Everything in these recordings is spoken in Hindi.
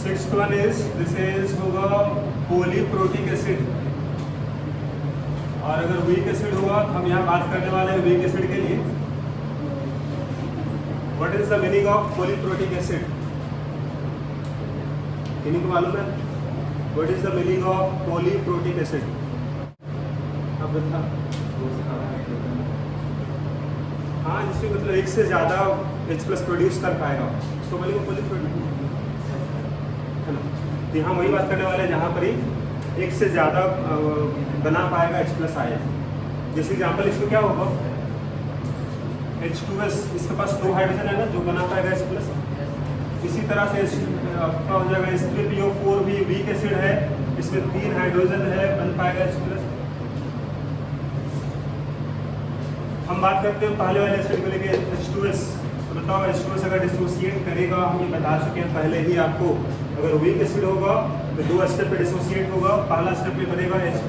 Sixth one is this is होगा पॉलीप्रोटिक एसिड, और अगर वीक एसिड होगा तो हम यहाँ बात करने वाले हैं वीक एसिड के लिए। What is the meaning of polyprotic acid? किन्हीं को मालूम है? What is the meaning of polyprotic acid? अब बता। हाँ, जिसमें मतलब एक से ज़्यादा H+ प्रोड्यूस कर पाएगा उसको बोलेंगे पॉलीप्रोटिक, है ना। तो यहाँ वही बात करने वाले हैं जहाँ पर ही एक से ज़्यादा बना पाएगा H+ आए। जैसे एग्जाम्पल इसको क्या होगा, H2S, इसके पास 2 हाइड्रोजन है ना जो बना पाएगा H+। इसी तरह से आपका हो जाएगा H3PO4 भी वीक एसिड है, इसमें 3 हाइड्रोजन है, बन पाएगा H+। हम बात करते हैं पहले वाले एसिड को लेके H2S। तो बताओ H2S अगर डिसोसिएट करेगा, हम ये बता चुके हैं पहले ही आपको, अगर वीक एसिड होगा तो 2 स्टेप पे डिसोसिएट होगा। पहला स्टेप पे बनेगा H-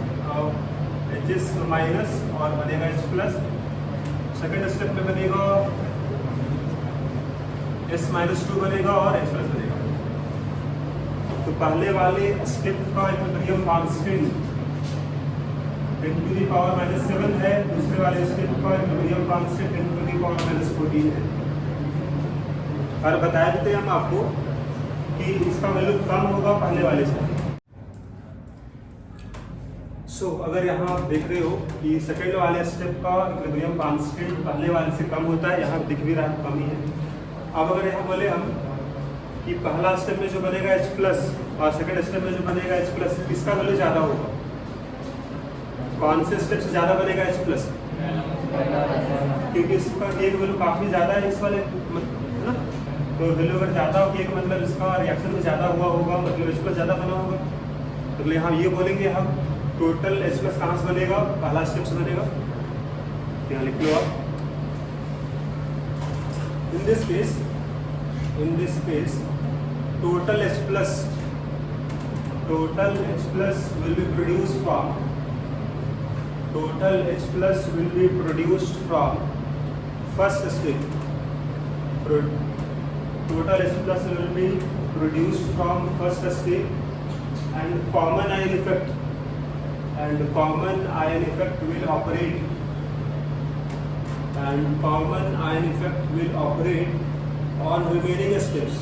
और बनेगा H+। सेकेंड स्टेप पे बनेगा S-2 बनेगा और H+ बनेगा। तो पहले वाले स्टेप का इक्विलिब्रियम कांस्टेंट 10⁻⁻7 है, दूसरे वाले स्टेप का इक्विलिब्रियम कांस्टेंट 10⁻⁻14 है। और बताया देते हैं हम आपको कि इसका वैल्यू कम होगा पहले वाले से। सो अगर यहाँ आप देख रहे हो कि सेकेंड वाले स्टेप का इक्विलिब्रियम कांस्टेंट पहले वाले से कम होता है, यहाँ दिख भी रहा है कम ही है। अब अगर यहाँ बोले हम कि पहला स्टेप में जो बनेगा H+ और सेकेंड स्टेप में जो बनेगा H+, किसका वैल्यू ज़्यादा होगा? कौन से स्टेप से ज़्यादा बनेगा H+? क्योंकि इसका एक वैल्यू काफ़ी ज़्यादा है इस वाले, है ना। तो वैल्यू अगर ज़्यादा होगी एक मतलब इसका रिएक्शन में ज़्यादा हुआ होगा, मतलब H+ ज़्यादा बना होगा। तो यहाँ ये बोलेंगे हम टोटल H+ कहाँ से बनेगा? पहला स्टेप से बनेगा। यहाँ लिख लो आप। In this case total H+ will be produced from first step. Total H+ will be produced from first step, and common ion effect will operate. On remaining steps.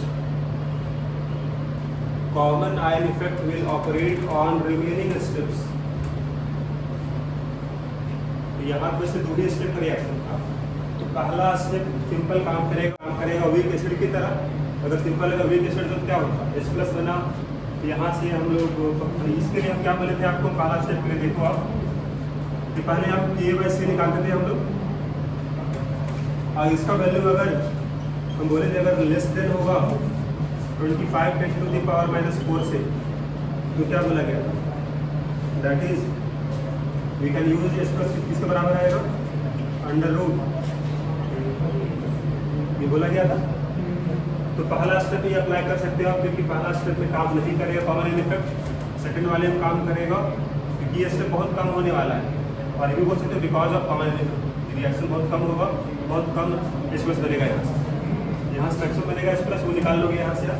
Common ion effect will operate on remaining steps. तो यहाँ पे से 2 स्टेप का रिएक्शन था। तो पहला स्टेप सिंपल काम करेगा वीक एसिड की तरह। अगर सिंपल अगर वीक एसिड तो क्या होगा? H+ बना। यहाँ से हम लोग इसके लिए हम क्या बोले थे आपको? पहला स्टेप के लिए देखो आप कि पहले हम Ka/C निकालते थे हम लोग, और इसका वैल्यू अगर हम बोले थे अगर लेस देन होगा 25 10⁻⁻4 से, तो क्या बोला गया? That is we can use H+ किसके बराबर आएगा? √, ये बोला गया था। तो पहला स्टेप ये अप्लाई कर सकते हो आप, क्योंकि पहला स्टेप में काम नहीं करेगा कॉमन आयन इफेक्ट, सेकंड वाले में काम करेगा क्योंकि ये स्टेप बहुत कम होने वाला है। और ये भी बोल सकते हो because of common ion effect reaction बहुत कम होगा, बहुत कम H+ बनेगा। यहाँ से मैक्सिमम बनेगा H+, वो निकाल लोगे यहाँ से आप।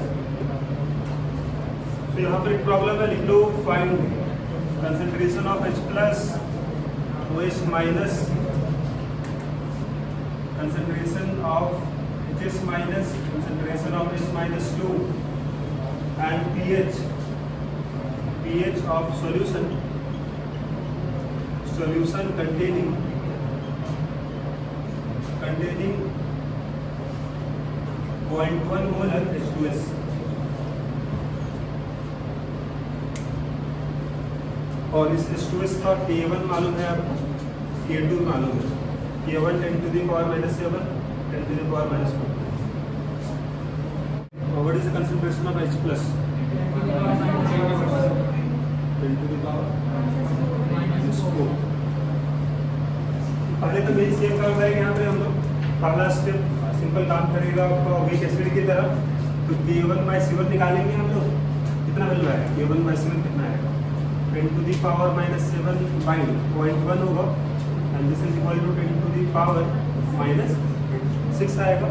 तो यहाँ पर एक प्रॉब्लम है, लिख लो find concentration of H+ OH- concentration of HS-, concentration of H-2 and pH of solution containing 0.1 molar H2S। और इस H2S का K1 मालूम है आपको, K2 मालूम है। K1 10⁻⁻7, 10⁻⁻4। What is the concentration of H+? 10⁻⁻4। पहले तो मेरी सेम काम करेंगे यहाँ पे हम लोग। पहला स्टेप सिंपल काम करेगा आपका वीक एसिड की तरह। तो K1/C1 निकालेंगे हम लोग, कितना वैल्यू आएगा? K1/C1 कितना आएगा? 10⁻⁻7 by 0.1 होगा, and this is equal to 10⁻⁻6 आएगा।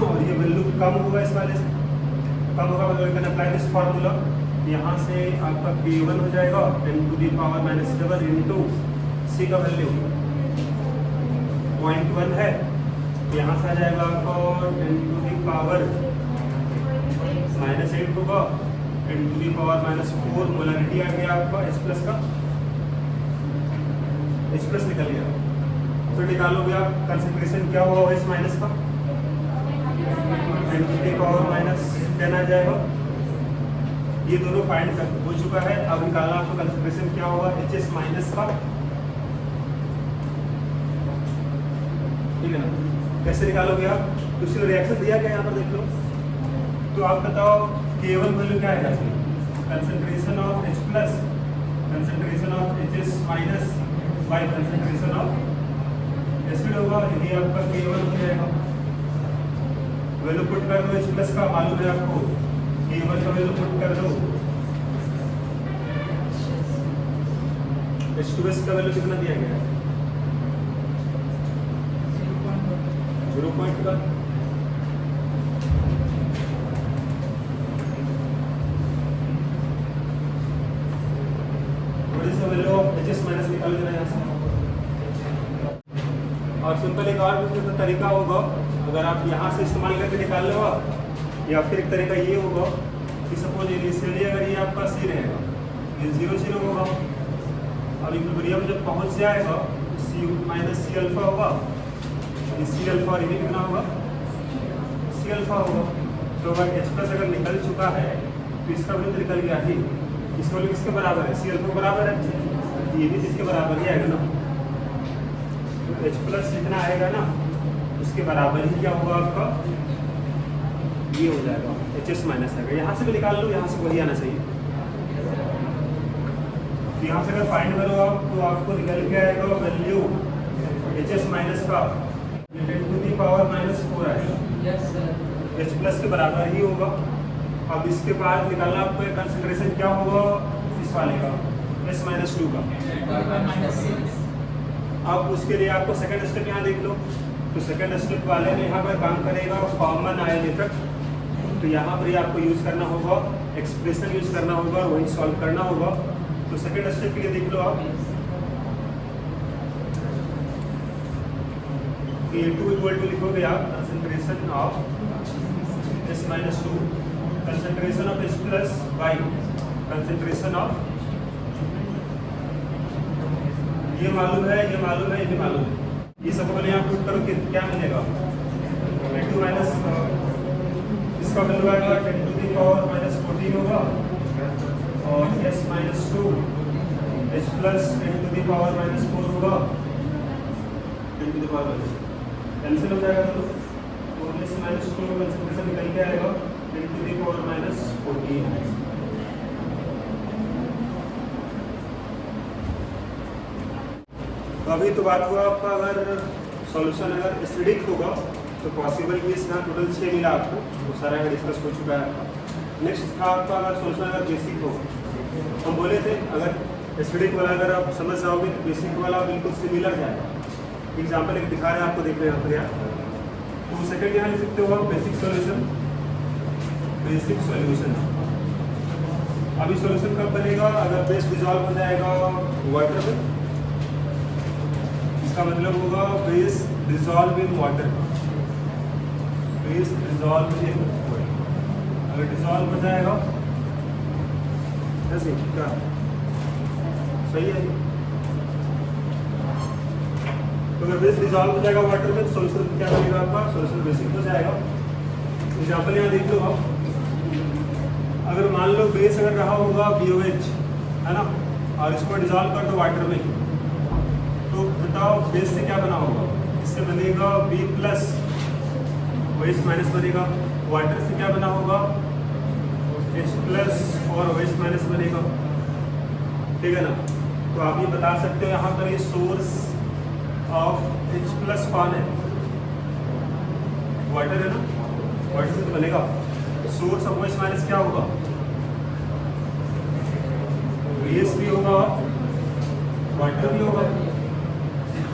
और ये वैल्यू कम होगा इस वाले से, कम होगा मतलब कैन अप्लाई दिस फार्मूला। यहाँ से आपका K1 हो जाएगा 10 to the power minus 7 into C का वैल्यू 0.1 है, तो यहाँ से आ जाएगा आपका 10 टू दी पावर माइनस 8 होगा 10 to the power minus 4 molarity आ गया आपका H प्लस का, H प्लस निकल गया। फिर निकालोगे आप कंसंट्रेशन क्या हुआ H माइनस का 10 टू दी पावर माइनस 10 आ जाएगा। ये दोनों फाइंड हो चुका है। अब निकालना आपको कंसंट्रेशन क्या होगा HS माइनस का, ठीक है ना। कैसे निकालोगे आप, तो उसने रिएक्शन दिया क्या यहाँ पर देख लो। तो आप बताओ K1 वैल्यू क्या है, concentration of H plus concentration of HS minus by concentration of acid होगा, यही आपका K1 हो जाएगा। वैल्यू पुट कर दो H प्लस का, मालूम है आपको K1 का वैल्यू पुट कर दो, H2S का वैल्यू कितना दिया गया है 0.1। वैल्यू ऑफ HS माइनस निकाल देना यहाँ से। और सिंपल एक और तरीका होगा, अगर आप यहाँ से इस्तेमाल करके निकाल लो, या फिर एक तरीका ये होगा कि सपोज इनिशियली अगर ये आपका C रहेगा, ये 0 0 होगा, और इक्विलिब्रियम जब पहुँच जाएगा C माइनस C अल्फा होगा, C अल्फा और ये कितना होगा C अल्फा होगा। तो अगर H प्लस अगर निकल चुका है तो इसका वैल्यू तो निकल गया ही, इसका वैल्यू किसके बराबर है C अल्फा बराबर है, ये भी इसके बराबर ही आएगा ना। तो H प्लस जितना आएगा ना उसके बराबर ही क्या होगा आपका, ये हो जाएगा HS माइनस आएगा। यहाँ से भी निकाल लो, यहाँ से वही आना चाहिए। तो यहाँ से अगर फाइंड करो आप तो आपको निकल के आएगा वैल्यू HS माइनस का 10 टू दी पावर माइनस 4 आएगा, H प्लस के बराबर ही होगा। अब इसके बाद निकालना आपको कंसंट्रेशन क्या होगा इस वाले का S माइनस 2 का। अब उसके लिए आपको सेकंड स्टेप यहाँ देख लो, तो सेकंड स्टेप वाले में यहाँ पर काम करेगा कॉमन आयन इफेक्ट। तो यहाँ पर ही आपको यूज करना होगा, एक्सप्रेशन यूज करना होगा और वही सॉल्व करना होगा। तो सेकंड स्टेप के लिए देख लो आप, K2 इक्वल टू लिखोगे आप concentration of S minus 2 concentration of H plus by concentration of, ये मालूम है, ये मालूम है, ये भी मालूम है। ये सब को यहाँ पुट करो कि क्या मिलेगा K2 माइनस इसका वैल्यू आएगा 10 टू दी पावर माइनस 14 होगा, और S minus 2 H plus 10 to the power minus 4 होगा, 10 टू दी पावर कैंसिल हो जाएगा। तो S माइनस 2 कंसंट्रेशन निकल के आएगा 10 टू दी पावर माइनस 14। तो अभी तो बात हुआ आपका, अगर सॉल्यूशन अगर एसिडिक होगा तो पॉसिबल केस यहाँ टोटल 6 मिला आपको, तो सारा यहाँ डिस्कस हो चुका है आपका। नेक्स्ट था आपका अगर सॉल्यूशन अगर बेसिक होगा, हम बोले थे अगर एसिडिक वाला अगर आप समझ जाओगे तो बेसिक वाला बिल्कुल सिमिलर जाएगा। एग्जाम्पल एक दिखा रहे हैं आपको, देख रहे हैं यहाँ पर यार। तो सेकंड यहाँ लिख सकते हो आप बेसिक सॉल्यूशन, बेसिक सॉल्यूशन। अभी सॉल्यूशन कब बनेगा, अगर बेस डिजॉल्व हो जाएगा वाटर में, इसका मतलब होगा base dissolve in water, base dissolve in water. अगर डिजॉल्व हो जाएगा ऐसे क्या सही है। तो अगर बेस डिजॉल्व हो जाएगा वाटर में, सॉल्यूशन क्या बनेगा आपका, सॉल्यूशन बेसिक हो जाएगा। एग्जाम्पल यहाँ देख लो आप, अगर मान लो बेस अगर रहा होगा BOH है ना, और इसको डिजॉल्व कर दो वाटर में, तो बताओ बेस से क्या बना होगा, इससे बनेगा B प्लस, OH माइनस बनेगा। वाटर से क्या बना होगा H प्लस और OH माइनस बनेगा, ठीक है ना। तो आप ये बता सकते हो यहाँ पर ये सोर्स ऑफ H प्लस कौन है, वाटर है ना, वाटर से तो बनेगा। सोर्स ऑफ OH माइनस क्या होगा, बेस भी होगा वाटर भी होगा,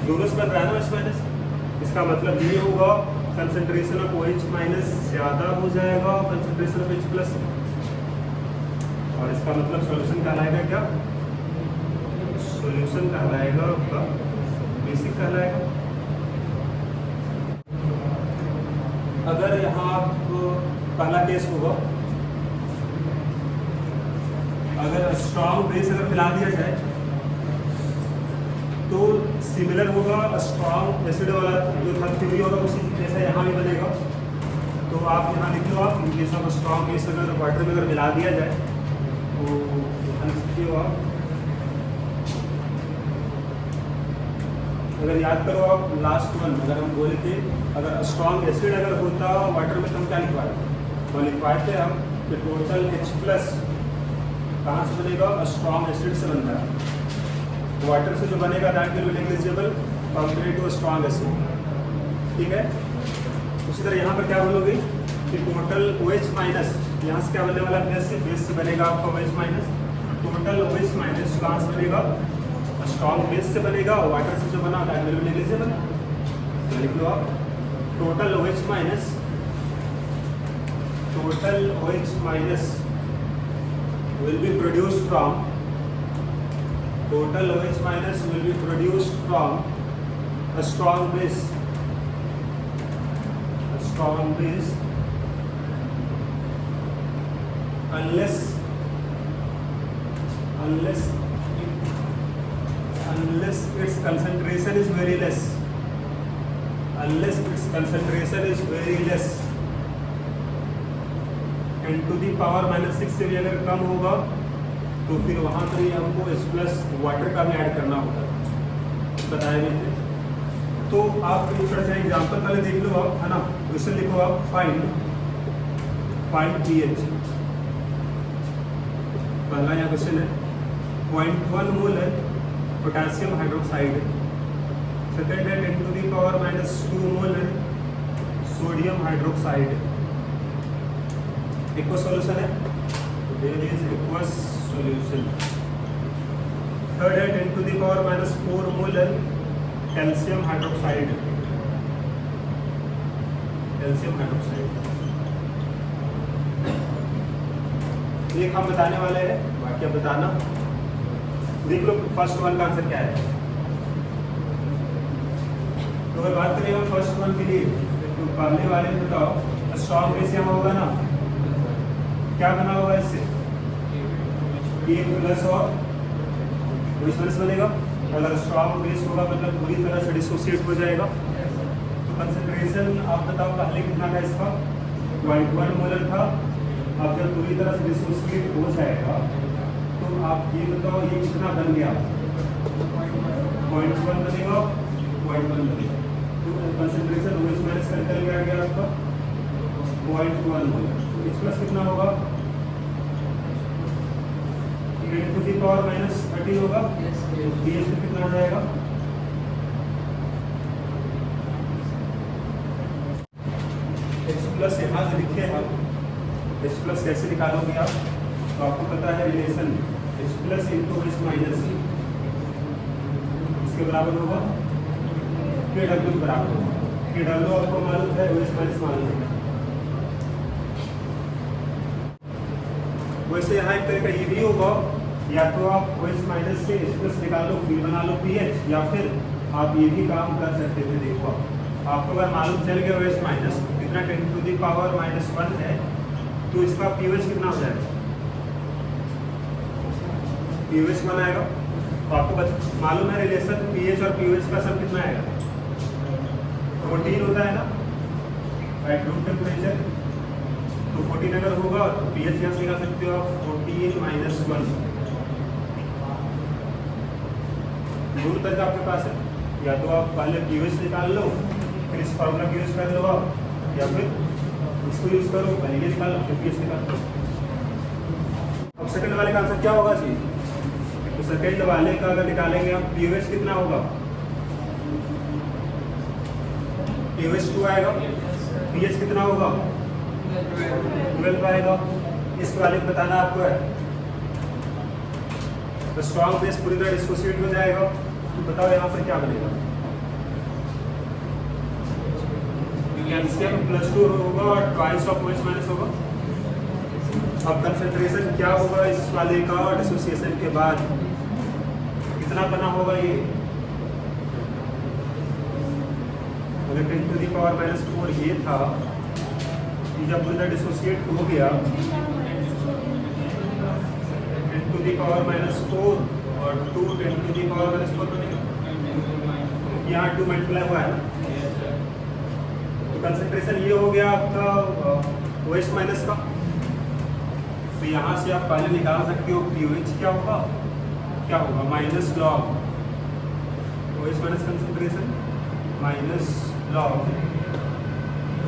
दोनों से बन रहा है ना OH माइनस। इसका मतलब ये होगा कंसंट्रेशन ऑफ OH माइनस ज़्यादा हो जाएगा कंसंट्रेशन ऑफ H प्लस, और इसका मतलब सॉल्यूशन कहलाएगा क्या? सॉल्यूशन कहलाएगा आपका बेसिक कहलाएगा। अगर यहाँ आप पहला केस होगा, अगर स्ट्रॉन्ग बेस अगर मिला दिया जाए तो सिमिलर होगा स्ट्रॉन्ग एसिड वाला जो था थ्योरी होगा उसी जैसा यहाँ भी बनेगा। तो आप यहाँ लिख लो, आप in case of strong base अगर वाटर में अगर मिला दिया जाए तो लिख सकते हो आप। अगर याद करो आप लास्ट वन, अगर हम बोले थे अगर स्ट्रॉन्ग एसिड अगर होता वाटर में तो हम क्या लिखवाए थे? तो लिखवाए थे हम कि टोटल H प्लस कहाँ से बनेगा? स्ट्रॉन्ग एसिड से बनता है। वाटर से जो बनेगा that will be negligible compare to strong acid, ठीक है। उसी तरह यहाँ पर क्या बोलोगे कि टोटल OH माइनस, यहाँ से क्या बनने वाला है? बेस से बनेगा आपका OH minus. Total OH minus कहाँ से बनेगा? स्ट्रॉन्ग बेस से बनेगा, वाटर से जो बना दैट विल बी नेग्लिजिबल। तो लिख लो आप total OH minus, total OH minus will be produced from, total OH minus will be produced from a strong base, unless its concentration is very less, n to the power -6 से भी अगर कम होगा तो फिर वहाँ पर ही हमको H प्लस वाटर का भी ऐड करना होगा, बताया गया थे। तो आप थोड़ा सा एग्जाम्पल पहले देख लो आप, है ना। क्वेश्चन लिखो आप, फाइंड pH। पहला यहाँ क्वेश्चन है 0.1 मोलर पोटेशियम हाइड्रोक्साइड, सेकेंड है 10 to the power -2 molar sodium hydroxide. एक सॉल्यूशन है, there is aqueous solution. Third है 10 to the power -4 molar calcium hydroxide, एक हम बताने वाले हैं, बाकी आप बताना। देख लो फर्स्ट वन का आंसर क्या है। तो अगर बात करें हम फर्स्ट वन के लिए, तो पहले वाले में बताओ स्ट्रॉन्ग बेस यहाँ होगा ना, क्या बना होगा इससे? A प्लस और OH प्लस बनेगा। अगर स्ट्रॉन्ग बेस होगा मतलब पूरी तरह से डिसोसिएट हो जाएगा। तो कंसंट्रेशन आप बताओ पहले कितना था इसका? 0.1 मोलर था। अब जब पूरी तरह से डिसोसिएट हो जाएगा तो आप ये बताओ ये कितना बन गया? 0.1 बनेगा, 0.1 बनेगा। तो कंसंट्रेशन OH माइनस का निकल गया आपका 0.1 मोलर। H प्लस कितना होगा? 10 to the power -30 होगा। pH में कितना आ जाएगा? H प्लस यहाँ से लिखे हम, H प्लस कैसे निकालोगे आप? तो आपको पता है relation H plus into H minus इसके बराबर होगा KW के बराबर होगा। KW आपको मालूम है, OH माइनस मालूम है। वैसे यहाँ एक तरीका ये भी होगा, या तो आप OH माइनस से H प्लस निकालो फिर बना लो pH, या फिर आप ये भी काम कर सकते थे। देखो आपको अगर मालूम चल गया OH माइनस कितना 10 to the power -1 है, तो इसका pH कितना हो जाएगा? pH 1 आएगा। तो आपको मालूम है रिलेशन pH और pH का सम कितना आएगा? 14 होता है ना, राइट। रूम टेम्परेचर तो 14 अगर होगा तो pH यहाँ से निकाल सकते हो आप 14 - 1 दूर तक आपके पास है। या तो आप पहले pH निकाल लो फिर इस फार्मूला का यूज कर लो आप, या फिर इसको यूज करो, पहले ये निकाल लो फिर pH निकाल लो। अब सेकंड वाले का आंसर क्या होगा जी? तो सेकंड वाले का अगर निकालेंगे आप pH कितना होगा? pH 2 आएगा। pH कितना होगा? 12 आएगा। इस वाले को बताना आपको है। तो स्ट्रॉन्ग बेस पूरी तरह डिसोसिएट हो जाएगा। तो बताओ यहाँ पर क्या बनेगा? कैल्शियम +2 होगा और ट्वाइस ऑफ OH माइनस होगा। अब कंसंट्रेशन क्या होगा इस वाले का डिसोसिएशन के बाद, कितना बना होगा ये, अगर 10⁻⁻⁴ ये था, ये जब पूरा डिसोसिएट हो गया 10⁻⁻⁴ और 2 10⁻⁻⁴ बनेगा, यहाँ 2 मल्टीप्लाई हुआ है ना, तो कंसंट्रेशन ये हो गया आपका OH माइनस का। तो यहाँ से आप पहले निकाल सकते हो pOH क्या होगा, minus log OH minus concentration minus log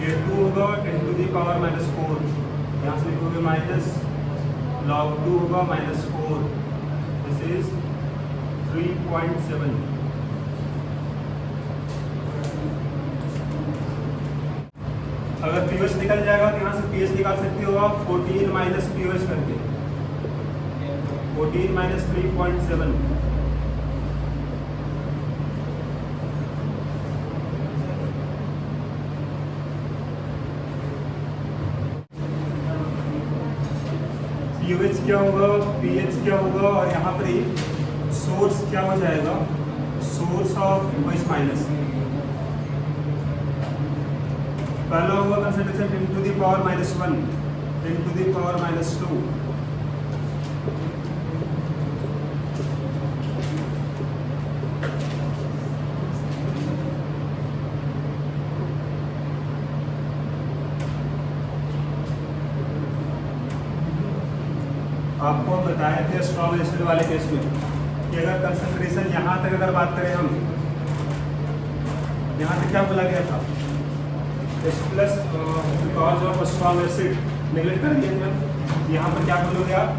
ये 2 होगा 10⁻⁻⁴, यहाँ से लिखोगे माइनस log 2 होगा -4, दिस इज 3.7। अगर pH निकल जाएगा तो यहाँ से pH निकाल सकते हो आप 14 माइनस pOH करके, 14 माइनस 3.7, pOH क्या होगा, pH क्या होगा, और यहाँ पर ही सोर्स क्या हो जाएगा, सोर्स ऑफ OH माइनस। पहला होगा कंसंट्रेशन 10⁻⁻⁴, 10⁻⁻², आपको बताए थे स्ट्रॉन्ग एसिड वाले केस में कि अगर कंसंट्रेशन यहाँ तक अगर बात करें हम, यहाँ तक क्या बोला गया था, H+ because of strong acid neglect कर दिया था, यहाँ पर क्या बोलोगे आप,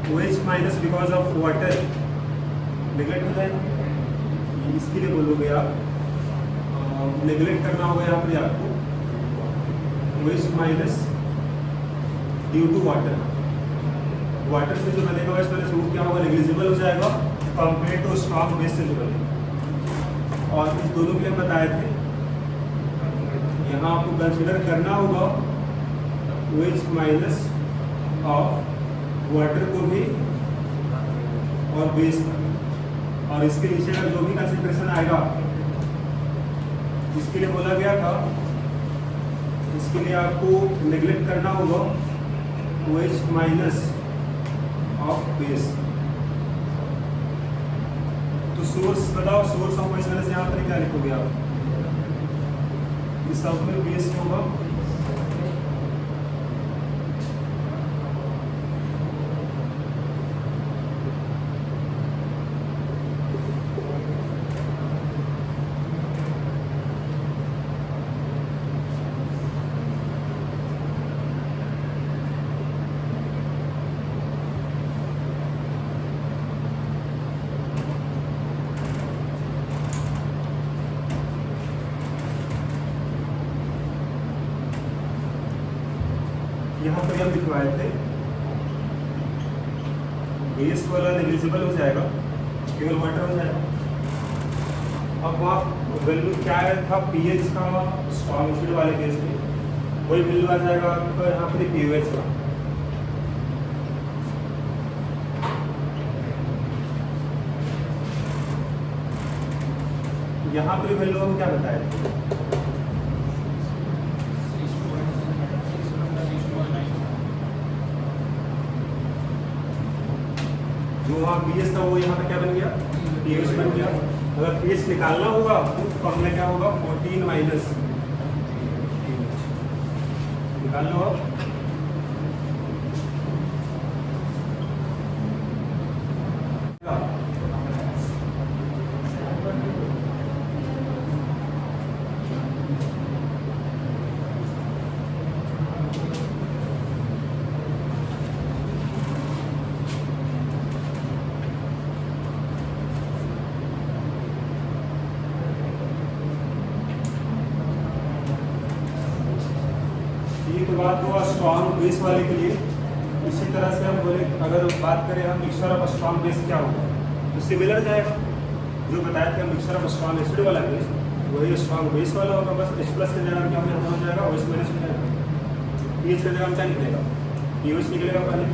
OH minus because of water neglect हो जाएगा, इसके लिए बोलोगे आप नेगलेक्ट करना होगा यहाँ पर आपको OH minus due to water. Water से जो बनेगा OH माइनस वो क्या होगा, नेग्लिजिबल हो जाएगा कंपेयर टू स्ट्रॉन्ग बेस से जो बनेगा। और इस दोनों के लिए बताए थे, यहाँ आपको कंसिडर करना होगा OH माइनस ऑफ वाटर को भी और बेस का, और इसके नीचे का जो भी कंसंट्रेशन आएगा इसके लिए बोला गया था, इसके लिए आपको नेग्लेक्ट करना होगा OH माइनस ऑफ बेस। तो सोर्स बताओ, सोर्स ऑफ OH माइनस यहाँ पर क्या लिखोगे आप, इस सब में बेस होगा यहाँ पर हम लिखवाए थे, बेस वाला नेग्लिजिबल हो जाएगा, केवल वाटर हो जाएगा। अब वहाँ वैल्यू क्या है था pH का स्ट्रॉन्ग एसिड वाले केस में, वही वैल्यू आ जाएगा आपका यहाँ पर pOH का। यहाँ पर वैल्यू हम क्या बताए, जो वहाँ pH था वो यहाँ पे क्या बन गया, pH बन गया। अगर pH निकालना होगा तो फॉर्मूला क्या होगा, 14 माइनस निकालना होगा, तो बात हुआ स्ट्रॉन्ग बेस वाले के लिए। इसी तरह से हम बोले, अगर बात करें हम मिक्सचर ऑफ स्ट्रॉन्ग बेस क्या होगा, तो सिमिलर जाएगा जो बताया था मिक्सचर ऑफ स्ट्रॉन्ग एसिड वाला बेस, वही स्ट्रॉन्ग बेस वाला होगा, बस H प्लस की जगह क्या हो जाएगा, OH माइनस हो जाएगा। पीएच की जगह क्या निकलेगा, पीओएच निकलेगा पहले,